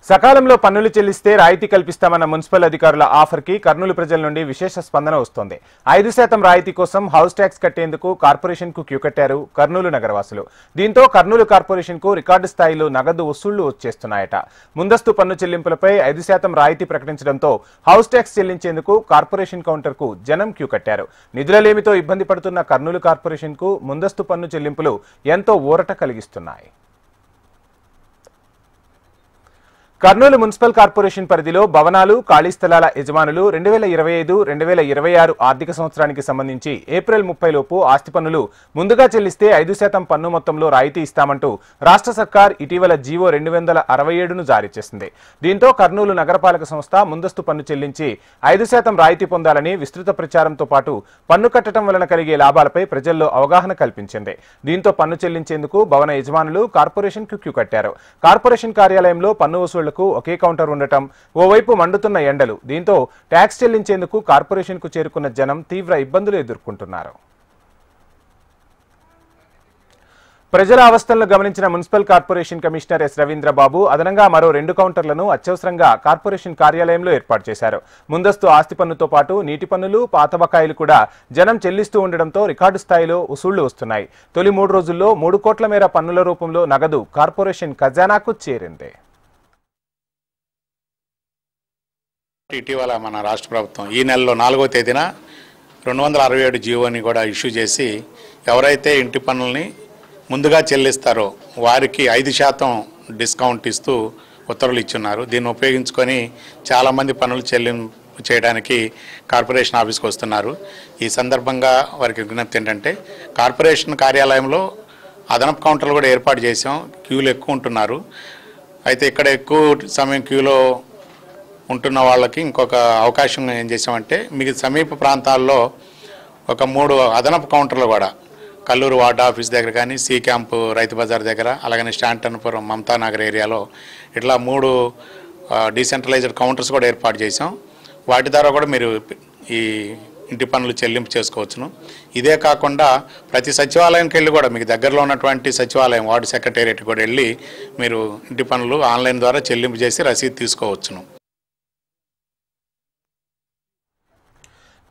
సకాలంలో పన్నులు చెల్లిస్తే రాయితీ కల్పిస్తామన్న మున్సిపల్ అధికారుల ఆఫర్కి కర్నూలు ప్రజల నుండి విశేష స్పందన వస్తోంది. 5% రాయితీ కోసం హౌస్ ట్యాక్స్ కట్టేందుకు కార్పొరేషన్కు క్యూ కట్టారు కర్నూలు నగరవాసులు. దీంతో కర్నూలు కార్పొరేషన్కు రికార్డు స్థాయిలో నగదు వసూళ్లు వచ్చేస్తున్నాయట. ముందస్తు పన్ను చెల్లింపులపై 5% రాయితీ ప్రకటించడంతో హౌస్ ట్యాక్స్ చెల్లించేందుకు కార్పొరేషన్ కౌంటర్కు జనం క్యూ కట్టారు. నిధులలేమితో ఇబ్బంది పడుతున్న కర్నూలు కార్పొరేషన్కు ముందస్తు పన్ను చెల్లింపులు ఎంతో ఊరట కలిగిస్తున్నాయి. కర్నూలు మున్సిపల్ కార్పొరేషన్ పరిధిలో భవనాలు, ఖాళీ స్థలాల యజమానులు 2025-2026 ఆర్థిక సంవత్సరానికి సంబంధించి ఏప్రిల్ 30 లోపు ఆస్తి పన్నులు ముందుగా చెల్లిస్తే 5% పన్ను మొత్తంలో రాయితీ ఇస్తామంటూ రాష్ట్ర సర్కార్ ఇటీవల జీవో 267ను జారీ చేసింది. దీంతో కర్నూలు నగరపాలక సంస్థ ముందస్తు పన్ను చెల్లించి 5% రాయితీ పొందాలని విస్తృత ప్రచారంతో పాటు పన్ను కట్టడం వలన కలిగే లాభాలపై ప్రజల్లో అవగాహన కల్పించింది. దీంతో పన్ను చెల్లించేందుకు భవన యజమానులు కార్పొరేషన్కు క్యూ కట్టారు. కార్పొరేషన్ కార్యాలయంలో పన్ను వసూళ్లు ఒకే కౌంటర్ ఉండటం, ఓవైపు మండుతున్న ఎండలు, దీంతో ట్యాక్స్ చెల్లించేందుకు కార్పొరేషన్ కు చేరుకున్న జనం తీవ్ర ఇబ్బందులు ఎదుర్కొంటున్నారు. ప్రజల అవస్థలను గమనించిన municipal corporation commissioner S Ravindra Babu అదనంగా మరో 2 కౌంటర్లను అత్యవసరంగా కార్పొరేషన్ కార్యాలయంలో ఏర్పాటు చేశారు. ముందస్తు ఆస్తి పన్నుతో పాటు నీటి పన్నులు, పాత బకాయిలు కూడా జనం చెల్లిస్తూ ఉండడంతో రికార్డు స్థాయిలో వసూళ్లు వస్తున్నాయి. తొలి 3 రోజుల్లో 3 కోట్ల మేర పన్నుల రూపంలో నగదు కార్పొరేషన్ ఖజానాకు చేరింది. ఇటీవల మన రాష్ట్ర ప్రభుత్వం ఈ నెలలో 4వ తేదీన 267 జీవోని కూడా ఇష్యూ చేసి ఎవరైతే ఇంటి పన్నుల్ని ముందుగా చెల్లిస్తారో వారికి 5% డిస్కౌంట్ ఇస్తూ ఉత్తర్వులు ఇచ్చున్నారు. దీన్ని ఉపయోగించుకొని చాలామంది పన్నులు చెల్లింపు చేయడానికి కార్పొరేషన్ ఆఫీస్కి వస్తున్నారు. ఈ సందర్భంగా వారికి విజ్ఞప్తి ఏంటంటే, కార్పొరేషన్ కార్యాలయంలో అదనపు కౌంటర్లు కూడా ఏర్పాటు చేసాం. క్యూలు ఎక్కువ ఉంటున్నారు. అయితే ఇక్కడ ఎక్కువ సమయం క్యూలో ఉంటున్న వాళ్ళకి ఇంకొక అవకాశం ఏం చేసామంటే, మీకు సమీప ప్రాంతాల్లో ఒక 3 అదనపు కౌంటర్లు కూడా కల్లూరు వార్డ్ ఆఫీస్ దగ్గర కానీ, సి క్యాంపు రైతు బజార్ దగ్గర, అలాగనే స్టాంటన్పురం మమతానగర్ ఏరియాలో ఇట్లా 3 డీసెంట్రలైజ్డ్ కౌంటర్స్ కూడా ఏర్పాటు చేసాం. వాటి ద్వారా కూడా మీరు ఈ ఇంటి పన్నులు చెల్లింపు చేసుకోవచ్చును. ఇదే కాకుండా ప్రతి సచివాలయంకి వెళ్ళి కూడా మీకు దగ్గరలో ఉన్నటువంటి సచివాలయం, వార్డు సెక్రటేరియట్ కూడా వెళ్ళి మీరు ఇంటి పన్నులు ఆన్లైన్ ద్వారా చెల్లింపు చేసి రసీదు తీసుకోవచ్చును.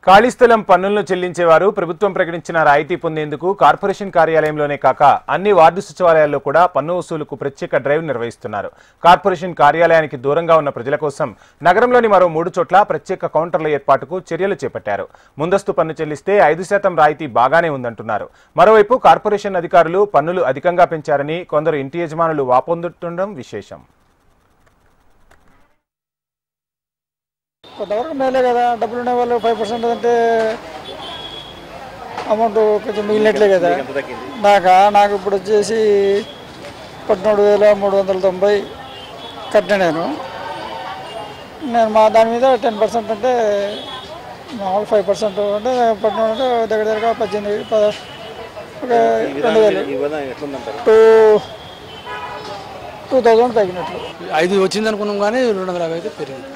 ఖాళీ స్థలం పన్నులను చెల్లించేవారు ప్రభుత్వం ప్రకటించిన రాయితీ పొందేందుకు కార్పొరేషన్ కార్యాలయంలోనే కాక అన్ని వార్డు సచివాలయాల్లో కూడా పన్ను వసూలుకు ప్రత్యేక డ్రైవ్ నిర్వహిస్తున్నారు. కార్పొరేషన్ కార్యాలయానికి దూరంగా ఉన్న ప్రజల కోసం నగరంలోని మరో 3 చోట్ల ప్రత్యేక కౌంటర్ల ఏర్పాటుకు చర్యలు చేపట్టారు. ముందస్తు పన్ను చెల్లిస్తే 5% రాయితీ బాగానే ఉందంటున్నారు. మరోవైపు కార్పొరేషన్ అధికారులు పన్నులు అధికంగా పెంచారని కొందరు ఇంటి యజమానులు వాపోందుతుండడం విశేషం. కొంతవరకు మేలే కదా, డబ్బులు ఉన్న వాళ్ళు 5% అంటే అమౌంట్ కొంచెం మిగిలినట్లే కదా. నాకు ఇప్పుడు వచ్చేసి 17,390 కట్టిన నేను మా దాని మీద 10% అంటే మామూలు 5% అంటే పట్టిన దగ్గర 18 2,000 తగ్గినట్లు. 5 వచ్చింది అనుకున్నాం కానీ 250 అయితే పెరిగింది.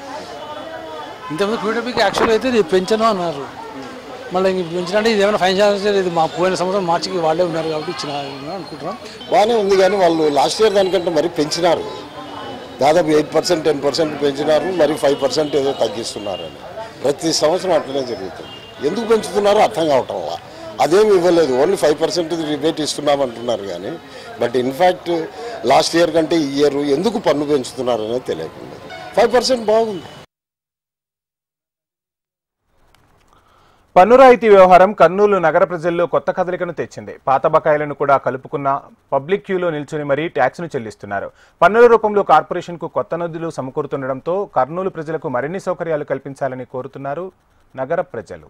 ఇంతకుముందు క్యూటపీకి యాక్చువల్గా అయితే ఇది పెంచను అన్నారు. మళ్ళీ ఇంక పెంచినంటే ఇది ఏమైనా ఫైనాన్షియల్ ఇది మా పోయిన సంవత్సరం మార్చికి వాళ్ళే ఉన్నారు కాబట్టి ఇచ్చిన అనుకుంటున్నాం. బాగానే ఉంది కానీ వాళ్ళు లాస్ట్ ఇయర్ దానికంటే మరి పెంచినారు. దాదాపు 8%, 10% పెంచినారు. మరి 5% ఏదో తగ్గిస్తున్నారని ప్రతి సంవత్సరం అట్లనే జరుగుతుంది. ఎందుకు పెంచుతున్నారో అర్థం కావటం వల్ల అదేమి ఇవ్వలేదు. ఓన్లీ 5% రిబేట్ ఇస్తున్నామంటున్నారు కానీ బట్ ఇన్ఫ్యాక్ట్ లాస్ట్ ఇయర్ కంటే ఈ ఇయర్ ఎందుకు పన్ను పెంచుతున్నారు అనేది తెలియకుండా 5% బాగుంది. పన్ను రాయితీ వ్యవహారం కర్నూలు నగర ప్రజల్లో కొత్త కదలికను తెచ్చింది. పాత బకాయిలను కూడా కలుపుకున్న పబ్లిక్ క్యూలో నిల్చుని మరీ ట్యాక్స్ను చెల్లిస్తున్నారు. పన్నుల రూపంలో కార్పొరేషన్కు కొత్త నిధులు సమకూరుతుండటంతో కర్నూలు ప్రజలకు మరిన్ని సౌకర్యాలు కల్పించాలని కోరుతున్నారు నగర ప్రజలు.